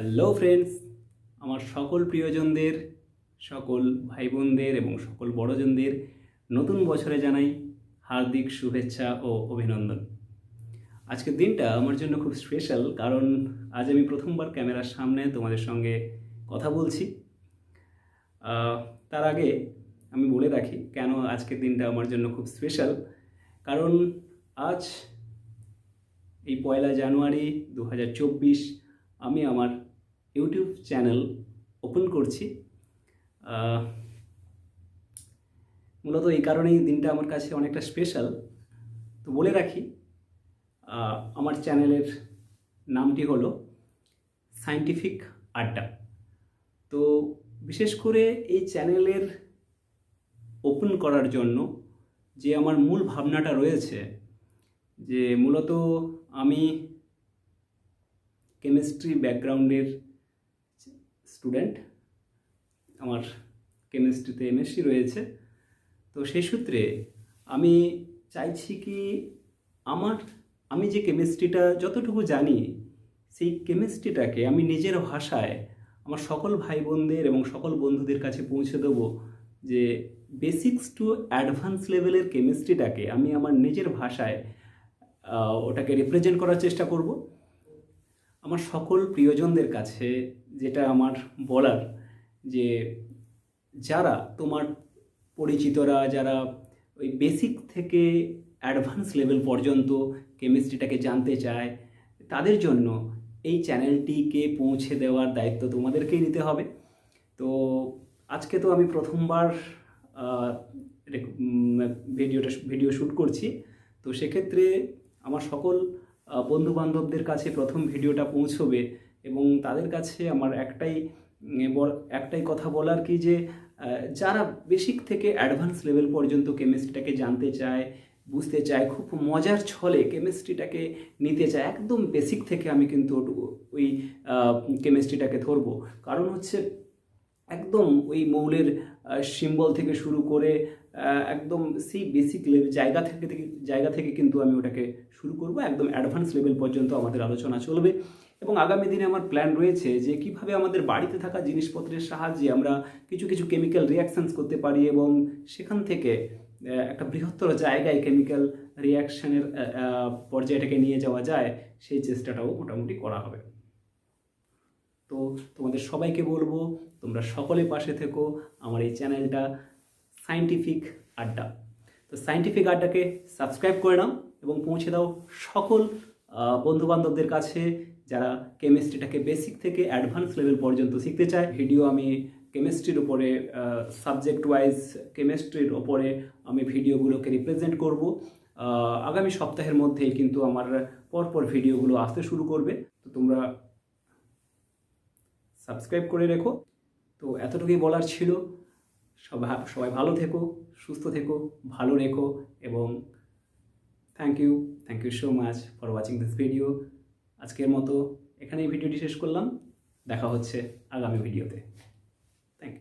Hello friends, আমার সকল প্রিয়জনদের, সকল ভাই বোনদের এবং সকল বড়জনদের নতুন বছরে জানাই হার্দিক শুভেচ্ছা ও অভিনন্দন। আজকের দিনটা আমার জন্য খুব স্পেশাল, কারণ আজ আমি প্রথমবার ক্যামেরার সামনে তোমাদের সঙ্গে কথা বলছি। তার আগে আমি বলে রাখি কেন আজকের দিনটা আমার জন্য খুব স্পেশাল। কারণ আজ এই 1 জানুয়ারি 2024 আমি আমার ইউটিউব চ্যানেল ওপেন করছি। মূলত এই কারণেই দিনটা আমার কাছে অনেকটা স্পেশাল। তো বলে রাখি, আমার চ্যানেলের নামটি হলো সায়েন্টিফিক আড্ডা। তো বিশেষ করে এই চ্যানেলের ওপেন করার জন্য যে আমার মূল ভাবনাটা রয়েছে, যে মূলত আমি কেমিস্ট্রি ব্যাকগ্রাউন্ডের স্টুডেন্ট, আমার কেমিস্ট্রিতে এমএসসি রয়েছে। তো সেই সূত্রে আমি চাইছি কি আমি যে কেমিস্ট্রিটা যতটুকু জানি, সেই কেমিস্ট্রিটাকে আমি নিজের ভাষায় আমার সকল ভাই বোনদের এবং সকল বন্ধুদের কাছে পৌঁছে দেবো। যে বেসিক্স টু অ্যাডভান্স লেভেলের কেমিস্ট্রিটাকে আমি আমার নিজের ভাষায় ওটাকে রিপ্রেজেন্ট করার চেষ্টা করব। আমার সকল প্রিয়জনদের কাছে যেটা আমার বলার, যে যারা তোমার পরিচিতরা যারা ওই বেসিক থেকে অ্যাডভান্স লেভেল পর্যন্ত কেমিস্ট্রিটাকে জানতে চায়, তাদের জন্য এই চ্যানেলটিকে পৌঁছে দেওয়ার দায়িত্ব তোমাদেরকেই নিতে হবে। তো আজকে তো আমি প্রথমবার ভিডিও শ্যুট করছি। তো সেক্ষেত্রে আমার সকল বন্ধুবান্ধবদের কাছে প্রথম ভিডিওটা পৌঁছবে, এবং তাদের কাছে আমার একটাই কথা বলার কি, যে যারা বেসিক থেকে অ্যাডভান্স লেভেল পর্যন্ত কেমিস্ট্রিটাকে জানতে চায়, বুঝতে চায়, খুব মজার ছলে কেমিস্ট্রিটাকে নিতে চায়, একদম বেসিক থেকে আমি কিন্তু ওই কেমিস্ট্রিটাকে ধরবো। কারণ হচ্ছে একদম ওই মৌলের সিম্বল থেকে শুরু করে একদম সেই বেসিক লেভেল জায়গা থেকে কিন্তু আমি ওটাকে শুরু করব। একদম অ্যাডভান্স লেভেল পর্যন্ত আমাদের আলোচনা চলবে। এবং আগামী দিনে আমার প্ল্যান রয়েছে যে কিভাবে আমাদের বাড়িতে থাকা জিনিসপত্রের সাহায্যে আমরা কিছু কিছু কেমিক্যাল রিয়াকশানস করতে পারি, এবং সেখান থেকে একটা বৃহত্তর জায়গায় কেমিক্যাল রিয়াকশানের পর্যায়টাকে নিয়ে যাওয়া যায়, সেই চেষ্টাটাও মোটামুটি করা হবে। তো তোমাদের সবাইকে বলবো, তোমরা সকলে পাশে থেকো আমার এই চ্যানেলটা সায়েন্টিফিক আড্ডা। তো সায়েন্টিফিক আড্ডাকে সাবস্ক্রাইব করে নাও এবং পৌঁছে দাও সকল বন্ধুবান্ধবদের কাছে যারা কেমিস্ট্রিটাকে বেসিক থেকে অ্যাডভান্স লেভেল পর্যন্ত শিখতে চায়। ভিডিও আমি কেমিস্ট্রির ওপরে, সাবজেক্ট ওয়াইজ কেমিস্ট্রির ওপরে আমি ভিডিওগুলোকে রিপ্রেজেন্ট করব। আগামী সপ্তাহের মধ্যেই কিন্তু আমার পরপর ভিডিওগুলো আসতে শুরু করবে। তো তোমরা সাবস্ক্রাইব করে রেখো। তো এতটুকুই বলার ছিল। সবাই ভালো থেকো, সুস্থ থেকো, ভালো রেখো, এবং thank you so much for watching this video. আজকের মতো এখানেই ভিডিওটি শেষ করলাম। দেখা হচ্ছে আগামী ভিডিওতে। Thank you.